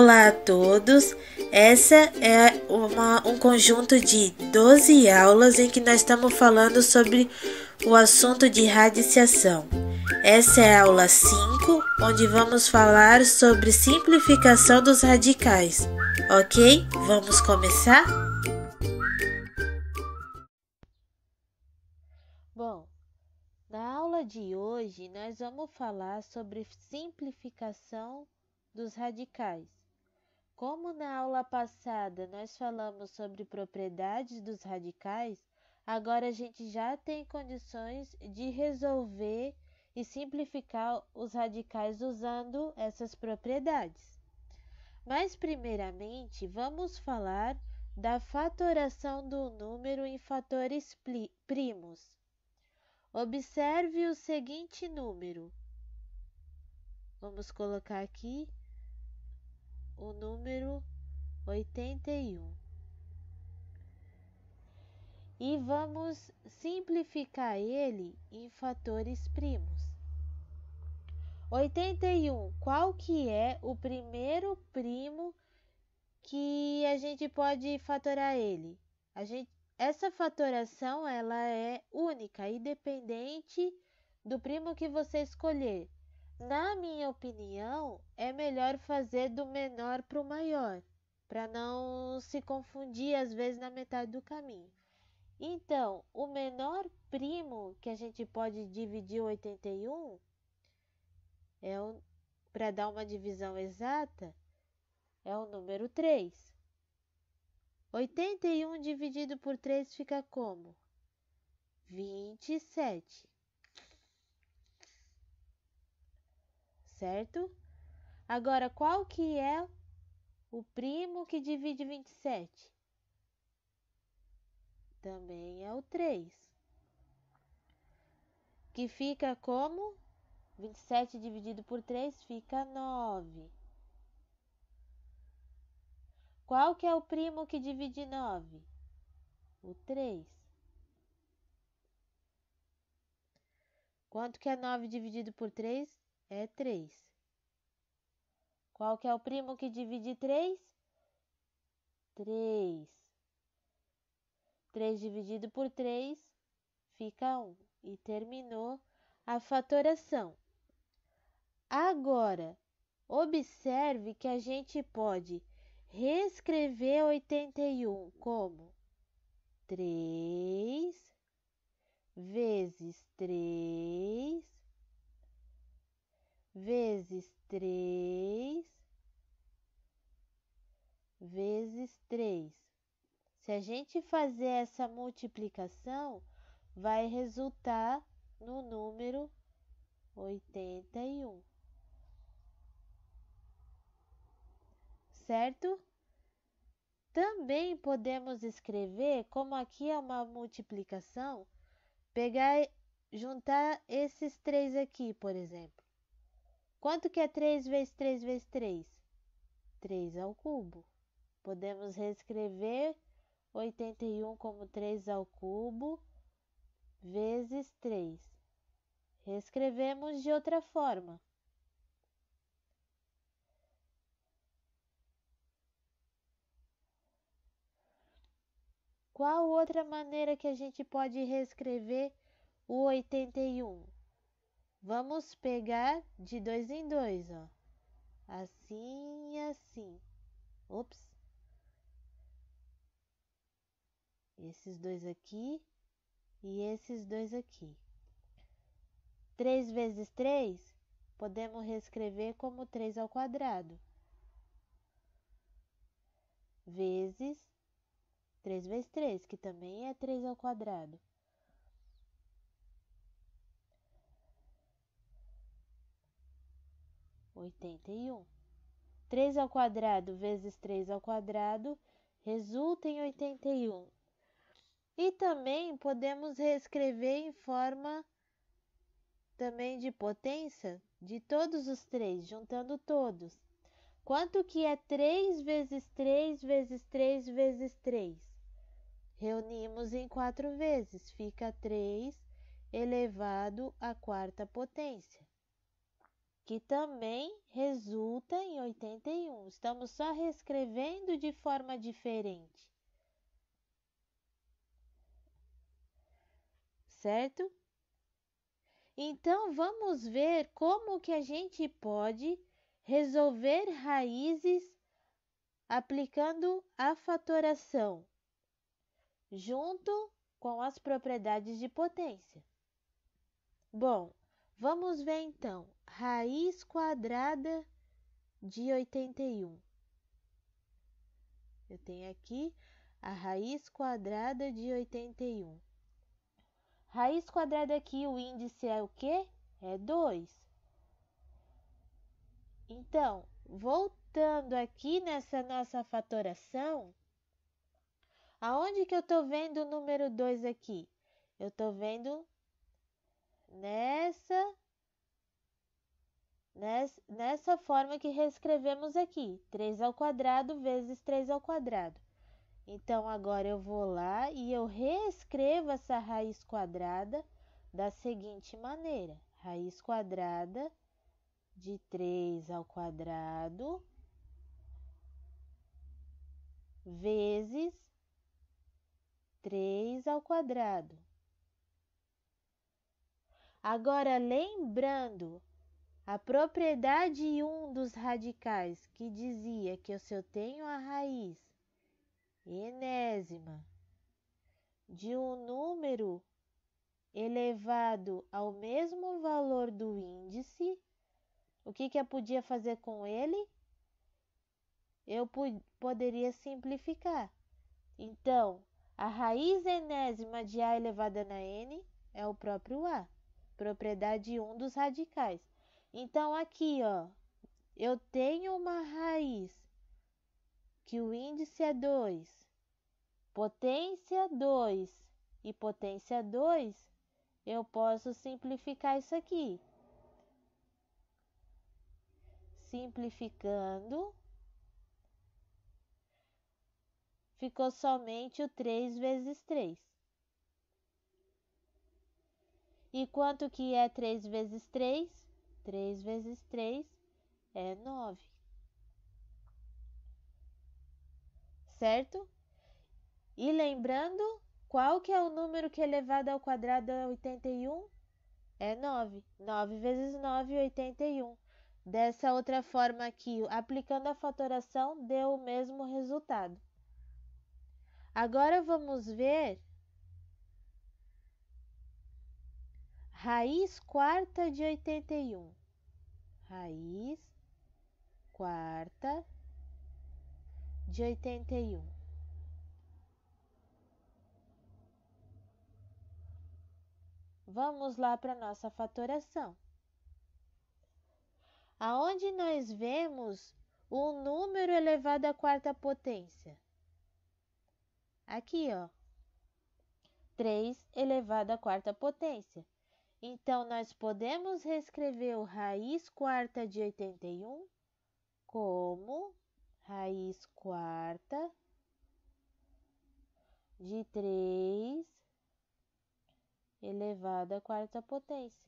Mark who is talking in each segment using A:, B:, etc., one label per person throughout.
A: Olá a todos! Essa é um conjunto de 12 aulas em que nós estamos falando sobre o assunto de radiciação. Essa é a aula 5, onde vamos falar sobre simplificação dos radicais. Ok? Vamos começar? Bom, na aula de hoje nós vamos falar sobre simplificação dos radicais. Como na aula passada nós falamos sobre propriedades dos radicais, agora a gente já tem condições de resolver e simplificar os radicais usando essas propriedades. Mas primeiramente vamos falar da fatoração do número em fatores primos. Observe o seguinte número. Vamos colocar aqui o número 81. E vamos simplificar ele em fatores primos. 81, qual que é o primeiro primo que a gente pode fatorar ele? Essa fatoração ela é única, independente do primo que você escolher. Na minha opinião, é melhor fazer do menor para o maior, para não se confundir às vezes na metade do caminho. Então, o menor primo que a gente pode dividir 81, para dar uma divisão exata, é o número 3. 81 dividido por 3 fica como? 27. Certo? Agora, qual que é o primo que divide 27? Também é o 3. Que fica como? 27 dividido por 3 fica 9. Qual que é o primo que divide 9? O 3. Quanto que é 9 dividido por 3? É 3. Qual que é o primo que divide 3? 3. 3 dividido por 3 fica 1. E terminou a fatoração. Agora, observe que a gente pode reescrever 81 como 3 vezes 3 vezes 3 vezes 3. Se a gente fazer essa multiplicação, vai resultar no número 81. Certo? Também podemos escrever, como aqui é uma multiplicação, juntar esses 3 aqui, por exemplo. Quanto que é 3 vezes 3 vezes 3? 3 ao cubo. Podemos reescrever 81 como 3 ao cubo vezes 3. Reescrevemos de outra forma. Qual outra maneira que a gente pode reescrever o 81? Vamos pegar de 2 em 2, ó. Assim e assim. Ops. Esses dois aqui e esses dois aqui. 3 vezes 3, podemos reescrever como 3 ao quadrado. Vezes 3 vezes 3, que também é 3 ao quadrado. (81). 3 ao quadrado vezes 3 ao quadrado resulta em 81. E também podemos reescrever em forma também de potência de todos os 3, juntando todos. Quanto que é 3 vezes 3 vezes 3 vezes 3? Reunimos em 4 vezes, fica 3 elevado à quarta potência. que também resulta em 81. Estamos só reescrevendo de forma diferente. Certo? Então, vamos ver como que a gente pode resolver raízes aplicando a fatoração junto com as propriedades de potência. Bom, vamos ver então. Raiz quadrada de 81. Eu tenho aqui a raiz quadrada de 81. Raiz quadrada aqui, o índice é o quê? É 2. Então, voltando aqui nessa nossa fatoração, aonde que eu estou vendo o número 2 aqui? Eu estou vendo nessa forma que reescrevemos aqui, 3 ao quadrado vezes 3 ao quadrado. Então, agora eu vou lá e eu reescrevo essa raiz quadrada da seguinte maneira. Raiz quadrada de 3 ao quadrado vezes 3 ao quadrado. Agora, lembrando a propriedade 1 dos radicais, que dizia que se eu tenho a raiz enésima de um número elevado ao mesmo valor do índice, o que eu podia fazer com ele? Eu poderia simplificar. Então, a raiz enésima de a elevado na n é o próprio a, propriedade 1 dos radicais. Então, aqui, ó, eu tenho uma raiz que o índice é 2, potência 2 e potência 2, eu posso simplificar isso aqui. Simplificando, ficou somente o 3 vezes 3. E quanto que é 3 vezes 3? 3 vezes 3 é 9. Certo? E lembrando, qual que é o número que é elevado ao quadrado é 81? É 9. 9 vezes 9, 81. Dessa outra forma aqui, aplicando a fatoração, deu o mesmo resultado. Agora vamos ver raiz quarta de 81. Raiz quarta de 81. Vamos lá para a nossa fatoração. Aonde nós vemos um número elevado à quarta potência? Aqui, ó. 3 elevado à quarta potência. Então, nós podemos reescrever o raiz quarta de 81 como raiz quarta de 3 elevado à quarta potência.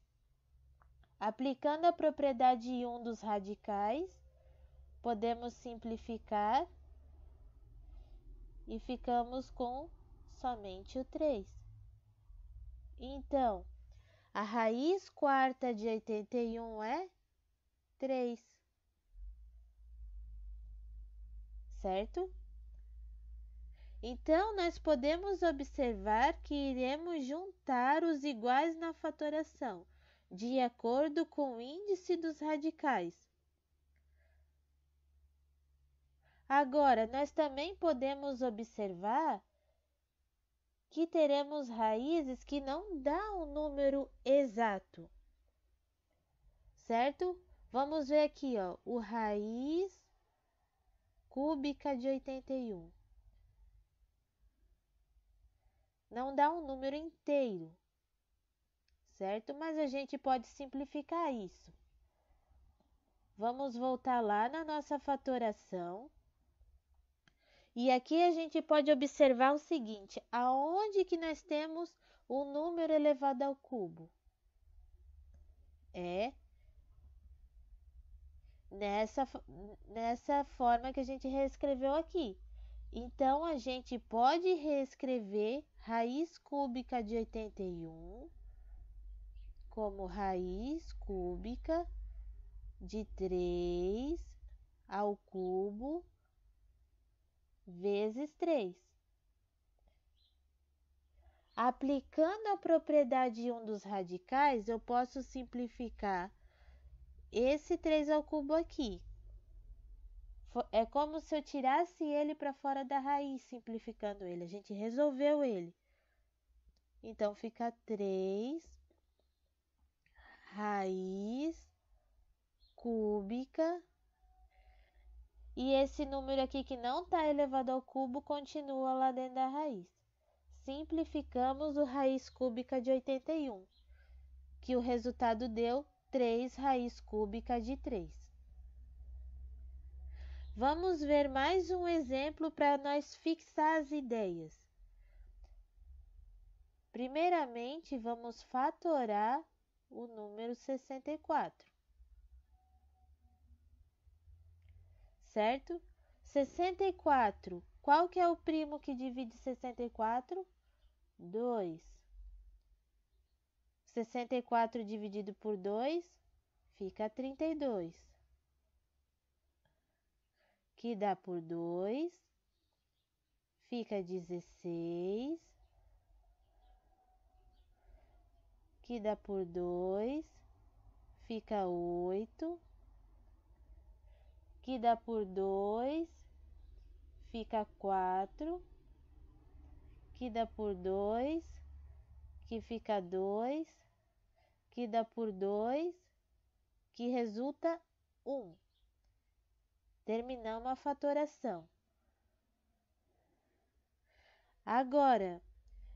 A: Aplicando a propriedade 1 dos radicais, podemos simplificar e ficamos com somente o 3. Então, a raiz quarta de 81 é 3. Certo? Então, nós podemos observar que iremos juntar os iguais na fatoração, de acordo com o índice dos radicais. Agora, nós também podemos observar que teremos raízes que não dão um número exato, certo? Vamos ver aqui, ó, o raiz cúbica de 81. Não dá um número inteiro, certo? Mas a gente pode simplificar isso. Vamos voltar lá na nossa fatoração. E aqui a gente pode observar o seguinte, aonde que nós temos o número elevado ao cubo? É nessa forma que a gente reescreveu aqui. Então, a gente pode reescrever raiz cúbica de 81 como raiz cúbica de 3 ao cubo vezes 3. Aplicando a propriedade 1 dos radicais, eu posso simplificar esse 3 ao cubo aqui. É como se eu tirasse ele para fora da raiz, simplificando ele. A gente resolveu ele. Então, fica 3 raiz cúbica. E esse número aqui que não está elevado ao cubo continua lá dentro da raiz. Simplificamos o raiz cúbica de 81, que o resultado deu 3 raiz cúbica de 3. Vamos ver mais um exemplo para nós fixar as ideias. Primeiramente, vamos fatorar o número 64. Certo? 64. Qual que é o primo que divide 64? 2. 64 dividido por 2 fica 32. Que dá por 2 fica 16. Que dá por 2 fica 8. Que dá por 2 fica 4. Que dá por 2 que fica 2. Que dá por 2 que resulta 1. Terminamos a fatoração. Agora,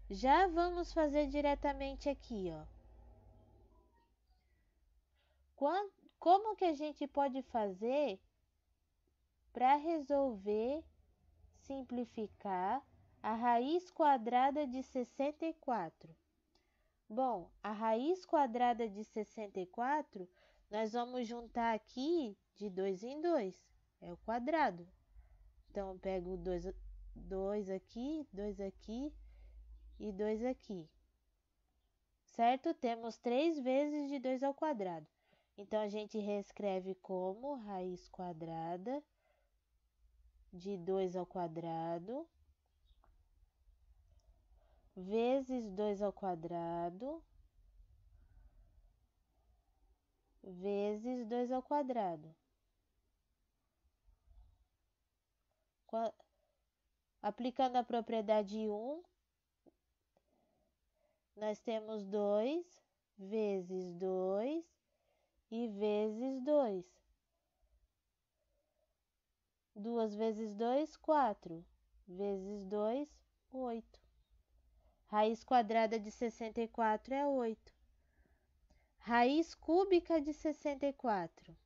A: já vamos fazer diretamente aqui, ó. Como que a gente pode fazer para resolver simplificar a raiz quadrada de 64? Bom, a raiz quadrada de 64, nós vamos juntar aqui de 2 em 2, é o quadrado. Então, eu pego 2 aqui, 2 aqui e 2 aqui. Certo? Temos 3 vezes de 2 ao quadrado. Então, a gente reescreve como raiz quadrada de 2 ao quadrado vezes 2 ao quadrado vezes 2 ao quadrado. Aplicando a propriedade 1, nós temos 2 vezes 2 e vezes 2. 2 vezes 2, 4. Vezes 2, 8. Raiz quadrada de 64 é 8. Raiz cúbica de 64.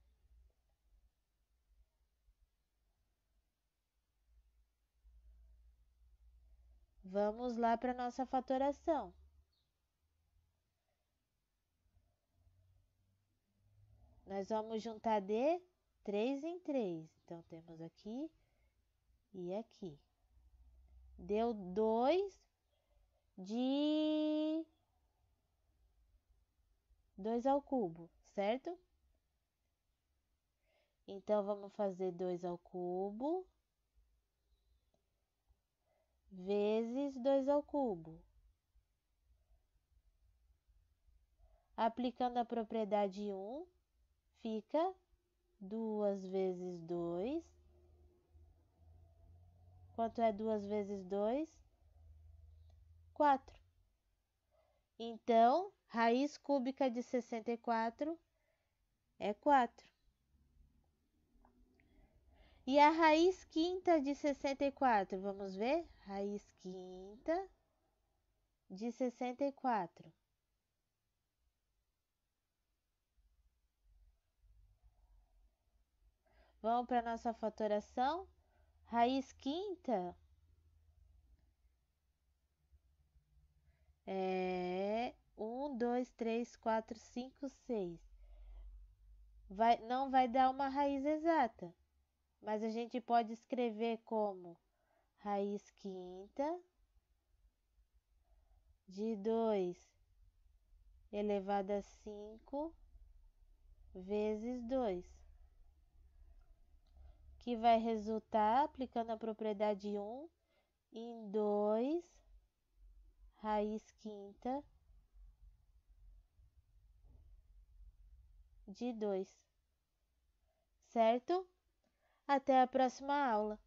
A: Vamos lá para a nossa fatoração. Nós vamos juntar de 3 em 3. Então, temos aqui e aqui. Deu 2 de 2 ao cubo, certo? Então, vamos fazer 2 ao cubo vezes 2 ao cubo. Aplicando a propriedade 1, fica 2 vezes 2. Quanto é 2 vezes 2? 4. Então, raiz cúbica de 64 é 4. E a raiz quinta de 64, vamos ver? Raiz quinta de 64. Vamos para a nossa fatoração. Raiz quinta é 1, 2, 3, 4, 5, 6. não vai dar uma raiz exata, mas a gente pode escrever como raiz quinta de 2 elevado a 5 vezes 2, que vai resultar, aplicando a propriedade 1, em 2 raiz quinta de 2, certo? Até a próxima aula!